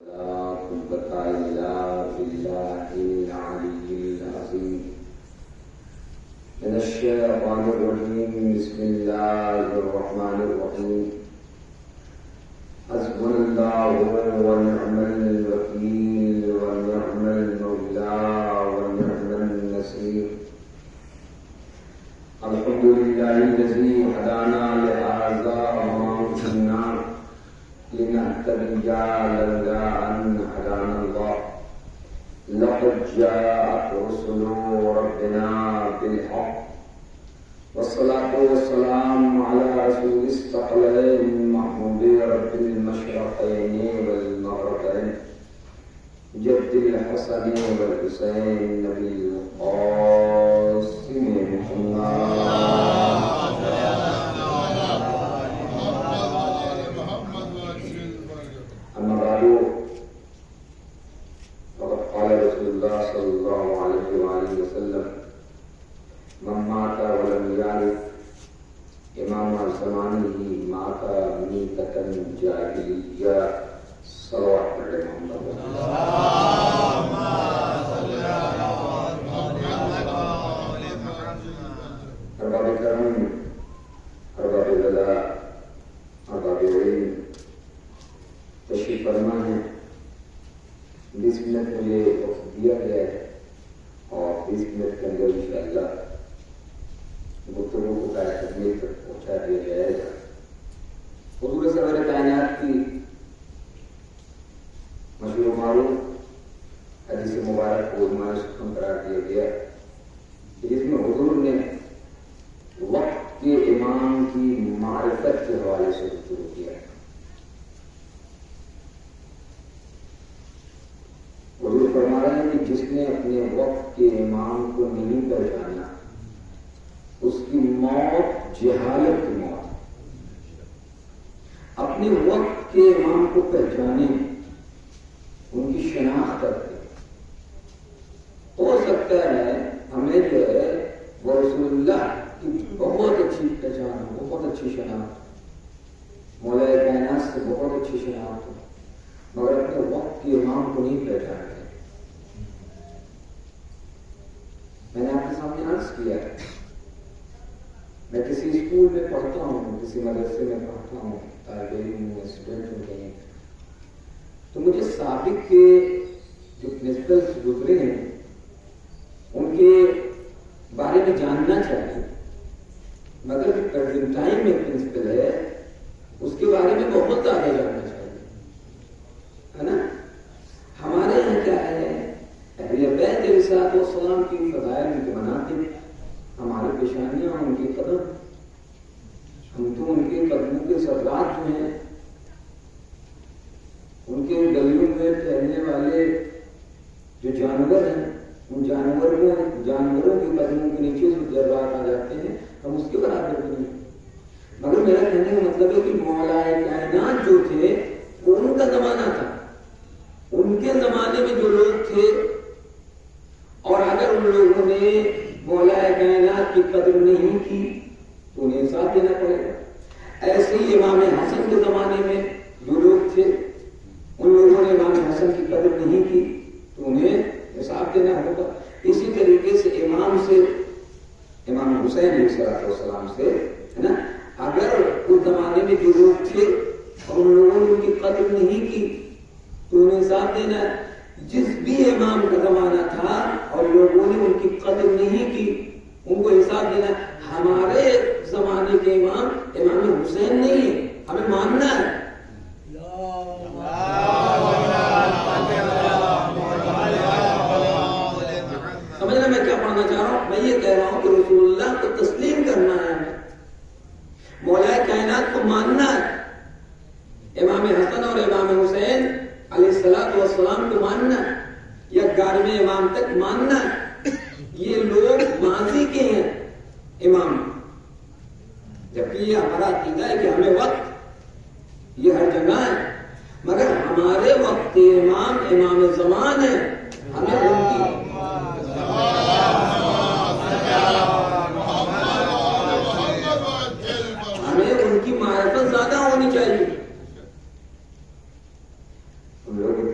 لا قوة إلا بالله العلي العظيم. من الشيطان الرجيم. بسم الله الرحمن الرحيم. حسبنا الله ونعم الوكيل ونعم المولى ونعم النصير. الحمد لله الذي هدانا لهذا وما كنا لنهتدي لولا أن هدانا الله. لقد جاءت رسل ربنا بالحق والصلاة والسلام على رسول الثقلين محمود رب المشرقين والمغربين جد الحسن والحسين نبي القاسم محمد. وقد قال رسول الله صلى الله عليه وآله وسلم: من مات ولم يعرف إمام زمانه مات ميتة جاهلية. صلوات على محمد. اللهم صل على محمد. أرباب کرم، ارباب رضا، ارباب علم، تشریف فرما ہے. 20 منٹ مجھے وقت دیا گیا ہے اور 20 منٹ کے اندر انشاءاللہ گفتگو کو تکمیل تک پہنچا دیا جائے گا. حضور سرور کائنات کی مشہور و معروف حدیث مبارک کو عنوان سخن قرار دیا گیا جس میں حضور نے وقت کے امام کی معرفت کے حوالے سے گفتگو کیا ہے. حضور فرما رہے ہیں کہ جس نے اپنے وقت کے امام کو نہیں پہچانا اس کی موت جہالت کی موت. اپنے وقت کے امام کو پہچانے، ان کی شناخت کرتے. ہو سکتا ہے ہمیں جو ہے وہ رسول اللہ کی بہت اچھی پہچان ہو، بہت اچھی شناخت، مولا کائنات سے بہت اچھی شناخت ہو، مگر اپنے وقت کے امام کو نہیں پہچانتے. میں نے آپ کے سامنے عرض کیا ہے، میں کسی اسکول میں پڑھتا ہوں، کسی مدرسے میں پڑھتا ہوں، طالب علم ہوں، اسٹوڈنٹ ہوں کہیں، تو مجھے سابق کے جو پرنسپلس گزرے ہیں ان کے بارے میں جاننا چاہیے، مگر جو پریزنٹ ٹائم میں پرنسپل ہے اس کے بارے میں بہت زیادہ جاننا چاہیے، ہے نا. ہمارے یہاں کیا ہے، اہل بیت علیہ السلام کی فضائل ان کے مناقب، ہماری پیشانیاں، ان کے قدم، ہم تو ان کے قدموں کے سرات جو ہیں، ان کے گلیوں میں پھیلنے والے جو جانور ہیں، ان جانوروں کے قدموں کے نیچے جو ذرات آ جاتے ہیں، ہم اس کے برابر بھی نہیں. مگر میرا کہنے کا مطلب ہے کہ مولا کائنات جو تھے وہ ان کا زمانہ تھا. ان کے زمانے میں جو لوگ تھے، اور اگر ان لوگوں نے مولا کائنات کی قدر نہیں کی تو انہیں حساب دینا پڑے گا. ایسے ہی امام حسن کے زمانے میں جو لوگ تھے، ان لوگوں نے امام حسن کی قدر نہیں کی تو انہیں حساب دینا ہوگا. اسی طریقے سے امام حسین علیہ السلام سے، ہے نا، اگر اس زمانے میں جو لوگ تھے اور ان لوگوں نے ان کی قدر نہیں کی تو انہیں حساب دینا ہے. جس بھی امام کا زمانہ تھا اور لوگوں نے ان کی قدر نہیں کی ان کو حساب دینا ہے. ہمارے زمانے کے امام حسین نہیں ہے، ہمیں ماننا ہے. سمجھنا میں کیا پڑھنا چاہ رہا ہوں؟ میں یہ کہہ رہا ہوں کہ رسول اللہ کو تسلیم کرنا ہے، مولا کائنات کو ماننا ہے، امام حسن اور امام حسین علیہ السلام کو ماننا ہے، یا 11ویں امام تک ماننا ہے. یہ لوگ ماضی کے ہیں امام، جبکہ یہ ہمارا عقیدہ ہے کہ ہمیں وقت یہ ہر جگہ ہے، مگر ہمارے وقت کے امام زمان ہے. ہمیں ان کی معرفت زیادہ ہونی چاہیے.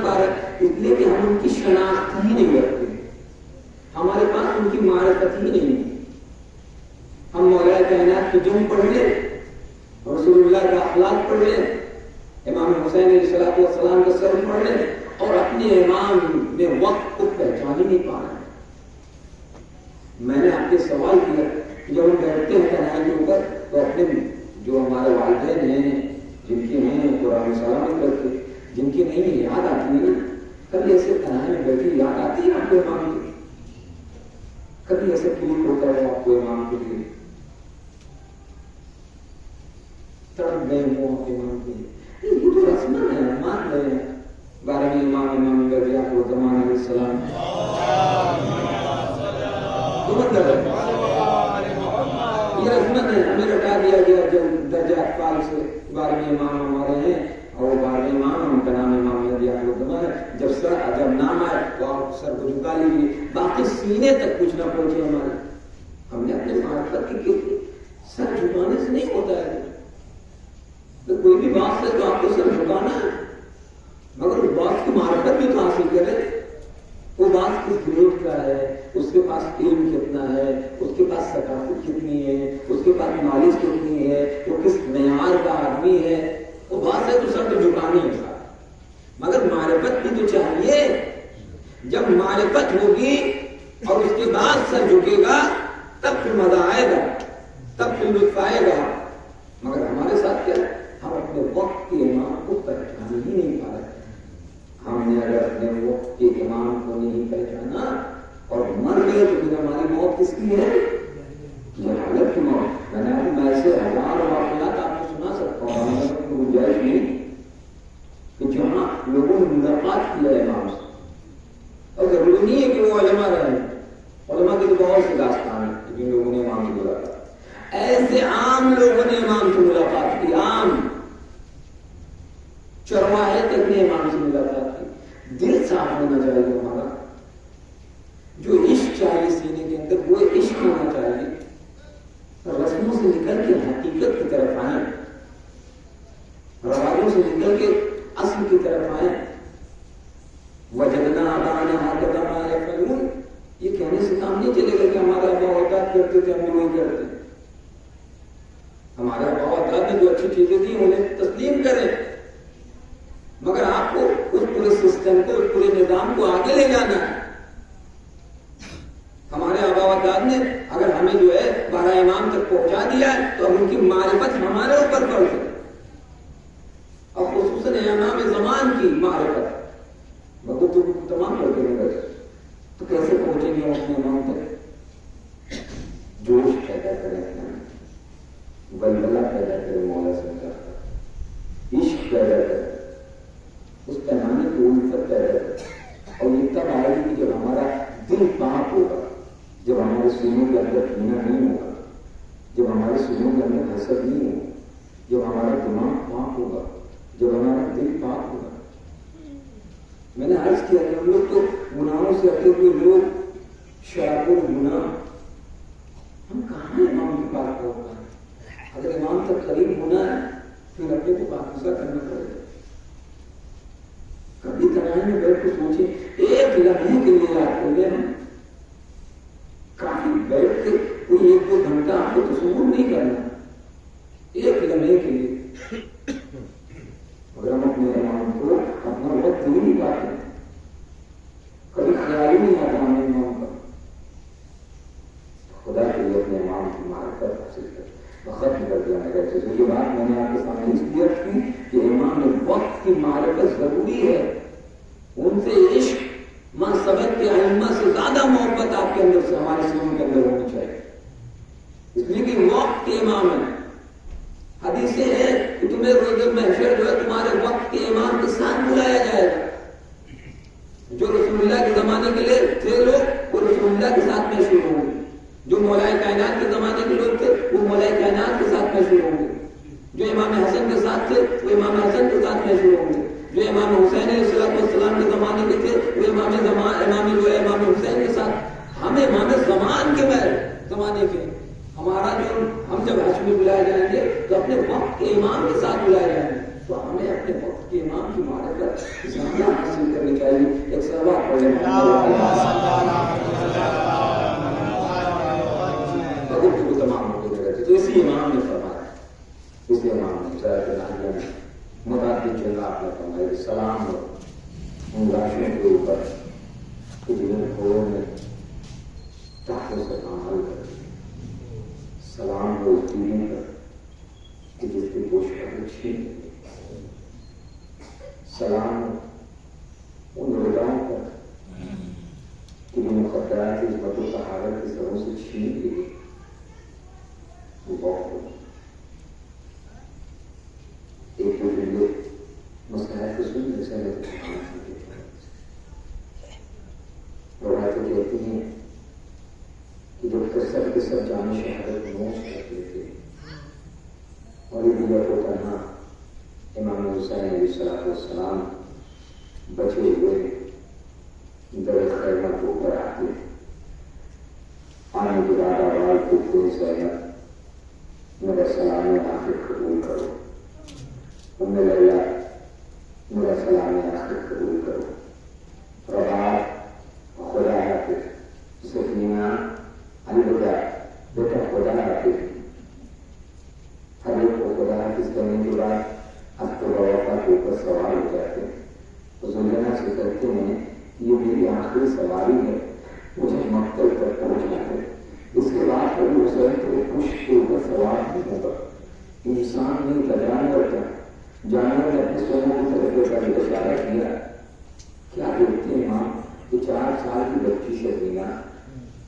مان پا رہے، اس لیے کہ ہم ان کی شناخت ہی نہیں رکھتے، ہمارے پاس ان کی معرفت ہی نہیں ہے۔ ہم مولا کائنات کی جم پڑھ لیں، رسول اللہ کا اخلاق پڑھ لیں، امام حسین علیہ السلام کا سر پڑھ لیں، اور اپنے امام میں وقت کو پہچان ہی نہیں پا رہے۔ میں نے آپ کے سوال کیا کہ جب ہم بیٹھتے ہیں تنہائی کے اوپر تو اپنے جو ہمارے والدین ہیں، جن کی ہیں قرآن سلامت کرتے، جن کی نہیں ہے یاد آتی ہے نا؟ کبھی ایسے تنہائی میں بیٹھی یاد آتی ہے آپ کو امام کی؟ کبھی ایسے کلک ہوتا ہے آپ کو امام کے لیے؟ تڑپ گئے ہوں آپ امام کے لیے؟ یہ تو رسمن ہے، مان رہے ہیں 12ویں امام گرجیات الزمان علیہ السلام، یہ رسمن ہے، ہمیں رٹا دیا گیا جب درجہ اطفال سے 12ویں امام ہمارے ہیں، اور 12ویں امام ان کا نام امام گرجیات الزمان ہے۔ جب نام آئے تو آپ سر کو جھکا لیجیے، باقی سینے تک کچھ نہ پہنچے ہمارے۔ ہم نے اپنے معرفت کی سر جھکانے سے نہیں ہوتا ہے، تو کوئی بھی بات سے تو آپ کو سر جھکانا ہے، مگر اس بات کی معرفت بھی تو حاصل کرے، وہ بات کس گریڈ کا ہے، اس کے پاس علم کتنا ہے، اس کے پاس ثقافت کتنی ہے، اس کے پاس نالج کتنی ہے، وہ کس معیار کا آدمی ہے، وہ بات سے تو سر تو جھکانی ہے، مگر معرفت بھی تو چاہیے۔ جب معرفت ہوگی اور اس کے بعد سر جھکے گا تب پھر مزہ آئے گا، تب پھر لطف آئے گا۔ مگر ہمارے ساتھ کیا ہے؟ ہم اپنے وقت کے امام کو پہچان ہی نہیں پا رہے۔ ہم نے اگر اپنے وقت کے امام کو نہیں پہچانا اور مر گئے تو پھر ہماری موت کس کی ہے؟ جہالت کی موت۔ میں ایسے ہزار واقعات آپ کو سنا سکتا ہوں، گنجائش نہیں کہ جہاں لوگوں نے ملاقات کیا ہے امام سے، اور ضروری نہیں ہے کہ وہ علماء رہے، علماء کی تو بہت سی داستان ہے جن لوگوں نے امام سے ملاقات، ایسے عام لوگوں نے امام سے ملاقات کی، عام چرواہے تک نے امام سے ملاقات کی۔ دل صاف ہونا چاہیے ہمارا، جو عشق چاہیے سینے کے اندر وہ عشق ہونا چاہیے، رسموں سے نکل کے حقیقت کی طرف آئیں، رواجوں سے نکل کے اصل کی طرف آئیں۔ وجدنا آباءنا هكذا ما يفعلون، یہ کہنے سے کام نہیں چلے گا کہ ہمارے آباء و اجداد کرتے تھے ہم بھی وہی کرتے ہیں۔ ہمارے آباء و اجداد نے جو اچھی چیزیں دی انہیں تسلیم کریں، مگر آپ کو اس پورے سسٹم کو، اس پورے نظام کو آگے لے جانا ہے۔ ہمارے آباء و اجداد نے اگر ہمیں جو ہے 12 امام تک پہنچا دیا ہے تو اب ان کی معرفت ہمارے اوپر فرض ہے، اور خصوصاً امام زمان کی معرفت مگر تو تمام کرتے ہیں، تو کیسے پہنچیں گے اپنے امام تک؟ جوش پیدا کریں، بلبلہ پیدا کرے مولا سرکار کا، عشق پیدا کرے، اس پیمانے کی الفت پیدا کرے، اور یہ تب آئے گی کہ جب ہمارا دل پاک ہوگا، جب ہمارے سینوں کے اندر کینہ نہیں ہوگا، جب ہمارے سینوں کے اندر حسد نہیں ہوگا، جب ہمارا دماغ پاک ہوگا، جب ہمارا دل پاک ہوگا۔ میں نے عرض کیا کہ ہم لوگ تو گناہوں سے اٹھے ہوئے لوگ، شراب الگناہ، ہم کہاں امام کی بات ہوگا؟ اگر امام تک قریب ہونا ہے پھر اپنے کو پاکیزہ کرنا پڑے گا۔ کبھی تنہائی میں بیٹھ کے سوچیں، ایک لمحے کے لیے یاد کر لیں، ہم کافی بیٹھ کے کوئی 1-2 گھنٹہ آپ کو تصور نہیں کرنا، ایک لمحے کے لیے۔ اگر ہم اپنے امام کو اپنا وقت دے نہیں پاتے، کبھی خیال ہی نہیں آتا ہمیں امام کا، خدا کے لیے اپنے امام کی معرفت حاصل کر ختم کر دیا میرا چیز۔ یہ بات میں نے آپ کے سامنے اس لیے کی کہ امام وقت کی معرفت ضروری ہے، ان سے عشق منصبت کے ائمہ سے زیادہ محبت آپ کے اندر سے ہمارے سینوں کے اندر ہونی چاہیے، اس لیے کہ وقت کے امام ہیں۔ حدیثیں ہیں کہ تمہیں روز محشر جو ہے تمہارے وقت کے امام کے ساتھ بلایا جائے گا۔ جو رسول اللہ کے زمانے کے لیے تھے لوگ وہ رسول اللہ کے ساتھ مشہور ہوں گے، جو مولا کائنات کے زمانے کے لوگ تھے وہ مولا کائنات کے ساتھ مشہور ہوں گے، جو امام حسن کے ساتھ تھے وہ امام حسن کے ساتھ مشہور ہوں گے، جو امام حسین علیہ السلام کے زمانے کے تھے وہ امام حسین کے ساتھ۔ ہم امام زمان کے زمانے کے، ہمارا جو ہم جب حج میں بلائے جائیں گے تو اپنے وقت کے امام کے ساتھ بلائے جائیں گے، تو ہمیں اپنے وقت کے امام کی معرفت زیادہ حاصل کو تمام ہو گئے. تو اسی امام نے فرمایا, اس امام نے ظاہر مراد جگہ آپ نے فرمایا سلام ہو ان لاشوں کے اوپر جنہیں گھوڑوں نے تحفوں سے عمل کر. سلام ہو اس پیڑھی پر کہ جس کے گوشت پر چھین. سلام ان روزاؤں پر کہ جو مقدرات عزمت و طہارت کی سروں سے چھین لی گئی. وہ بہت ایک دو جملے مسائل کو سن جیسے روایتیں کہتی ہیں کہ جو کثرت کے سب جان شہادت نوش کرتے تھے اور یہ دیگر کو کرنا امام حسین علیہ السلام بچے ہوئے درخت خیمہ کے اوپر آتے آنے کے بعد آواز کو کوئی سہمت میرا سلام آخر قبول کرو. میرا سلام آخر قبول کرو. رباط خدا حافظ. سکینہ الوداع بیٹا خدا حافظ. ہر ایک کو خدا حافظ کرنے کے بعد اب تو وفا کے اوپر سوال ہو جاتے ہیں. زلینا سے کہتے ہیں یہ میری آخری سواری ہے, مجھے مقتل تک پہنچنا ہے. اس کے بعد کبھی حسین کو پشت کے اوپر سوال نہیں ہوگا. انسان نہیں تھا, جانور تھا. جانور نے اپنے سونوں کی طرف کا اشارہ کیا. کیا دیکھتے ہیں ماں کہ 4 سال کی بچی شبینہ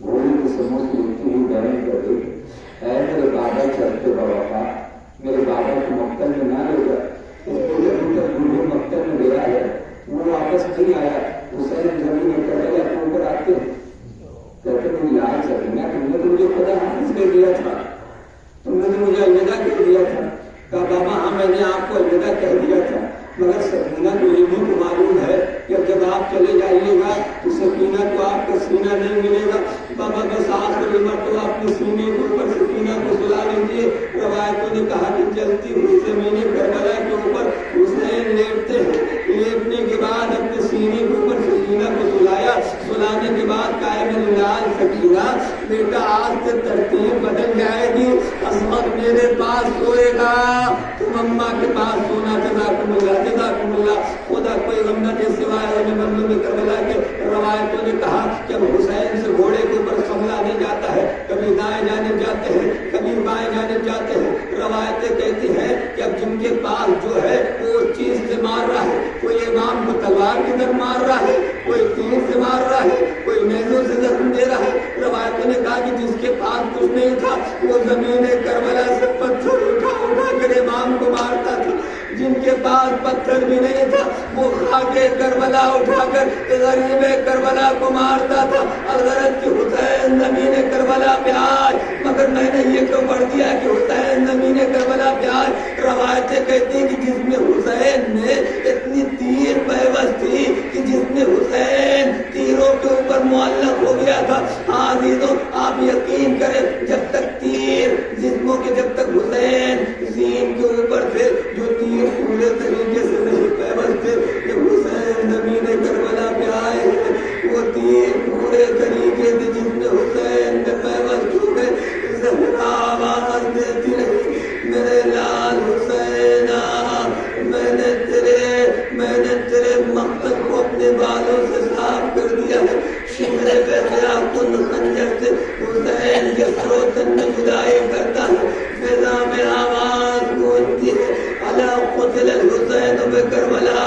گھوڑے کے سموں سے اٹھتی ہوئی بیان کر رہی ہے, اے میرے بابا چلتے بابا, میرے بابا کو مقتل میں نہ لے جا. بوڑھے مقتل میں گیا ہے, وہ واپس نہیں آیا. حسین زمین میں کرے کے اوپر آتے کہتے میری لاج شبینہ, تم نے تو مجھے خدا حافظ کر دیا تھا, تم نے تو مجھے الوداع کر دیا تھا. کہا بابا ہاں میں نے آپ کو الوداع کہہ دیا تھا, مگر سکینہ کو یہ بھی تو معلوم ہے کہ جب آپ چلے جائیے گا تو سکینہ کو آپ کا سینہ نہیں ملے گا. بابا بس آخری مرتبہ اپنے سینے کے اوپر سکینہ کو سلا لیجیے. روایتوں نے کہا کہ چلتی ہوئی زمین کربلا کے اوپر حسین لیٹتے ہیں. لیٹنے کے بعد اپنے سینے کے اوپر سکینہ کو سلایا. سلانے کے بعد قائم لال سکینہ بیٹا آج سے ترتیب بدل جائے گی. عصمت میرے پاس سوئے گا, تم اماں کے پاس سونا. جزاکم اللہ, جزاکم اللہ. خدا کوئی غم نہ دے سوائے ہونے بندوں میں کربلا کے. روایتوں نے کہا جب حسین سے گھوڑے کے اوپر سنبھلا نہیں جاتا ہے, کبھی دائیں جانب جاتے ہیں, کبھی بائیں جانب جاتے ہیں. روایتیں کہتی ہیں کہ اب جن کے پاس جو ہے وہ اس چیز سے مار رہا ہے. کوئی امام کو تلوار کی طرف مار رہا ہے, کوئی تیر سے مار رہا ہے, کوئی نیزوں سے زخم دے رہا ہے. روایتوں نے کہا کہ جس کے پاس کچھ نہیں تھا وہ زمین کربلا سے پتھر اٹھا کر امام کو مارتا تھا. جن کے پاس پتھر بھی نہیں تھا وہ خاک کربلا اٹھا کر غریب کربلا کو مارتا تھا. الغرض کہ حسین زمین کربلا پہ آئے, مگر میں نے یہ کیوں پڑھ دیا کہ حسین زمین کربلا پہ آئے. روایتیں کہتی ہیں کہ جس میں حسین نے اتنی تیر پیوست تھی کہ جس میں حسین تیروں کے اوپر معلق ہو گیا تھا. عزیزوں آپ یقین کریں, جب تک تیر جسموں کے, جب تک حسین زین کے اوپر تھے جو تیر پورے طریقے سے نہیں پیوست تھے, کہ حسین زمین کربلا پہ آئے وہ تیر پورے طریقے سے جس میں حسین میں پیوست ہو گئے. زہرا آواز دیتی رہی, میرے لال حسین میں نے تیرے مقتل کو اپنے بالوں سے صاف کر دیا ہے. شمرے پہ خیا کن خنجر سے حسین کے سروتن میں جدائی کرتا ہے. فضا میں آواز گونجتی ہے, الا قتل الحسین بکربلا.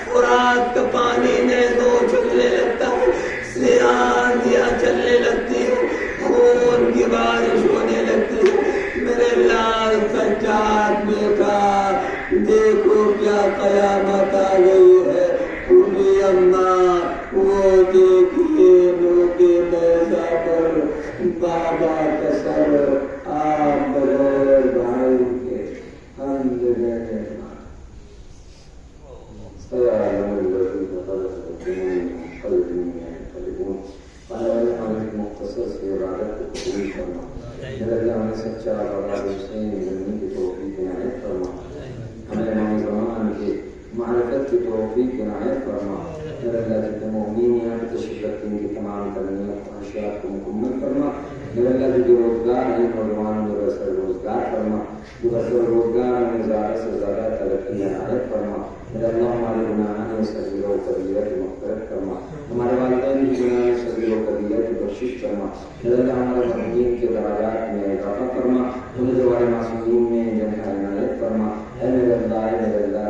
فرات کا پانی نیزوں چھلنے لگتا ہے, سیاندیاں چلنے لگتی ہے, خون کی بارش ہونے لگتی ہے. میرے لال سجاد بیٹا دیکھو کیا قیامت آ گئی ہے. پوری اماں وہ دیکھیے لوگے نیزہ پر بابا کا سر آپ بغیر بھائی کے ہم جگہ مختصر سے عبادت کو قبول کرنا. میرا جانے سچا بابا حسین زمین کی توفیق عنایت فرما. ہمیں امام زمان کے معرفت کی توفیق عنایت فرما میرے اللہ جتنے مومنین یہاں پہ تشریف رکھتے ہیں ان کی تمام ترمیات خواہشات کو مکمل فرما میرے اللہ جو روزگار ہیں نوجوان جو بسر روزگار فرما جو بسر روزگار میں زیادہ سے زیادہ ترقی عنایت فرما میرے اللہ ہمارے گناہان صغیر و کبیرہ کی مغفرت فرما ہمارے والدین کی گناہ صغیر و کبیرہ کی بخشش فرما میرے اللہ ہمارے مرحومین کے درجات میں اضافہ فرما انہیں جو ہمارے معصومین میں جنہ عنایت فرما اے میرے اللہ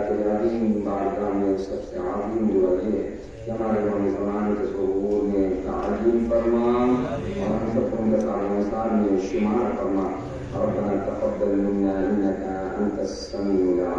کے عظیم بارگاہ میں سب سے عظیم جو ولی ہے کہ ہمارے امام زمان کے ظہور میں تعظیم فرما اور ہم سب کو ان کے سال میں شمار فرما ربنا تقبل منا انك انت السميع العليم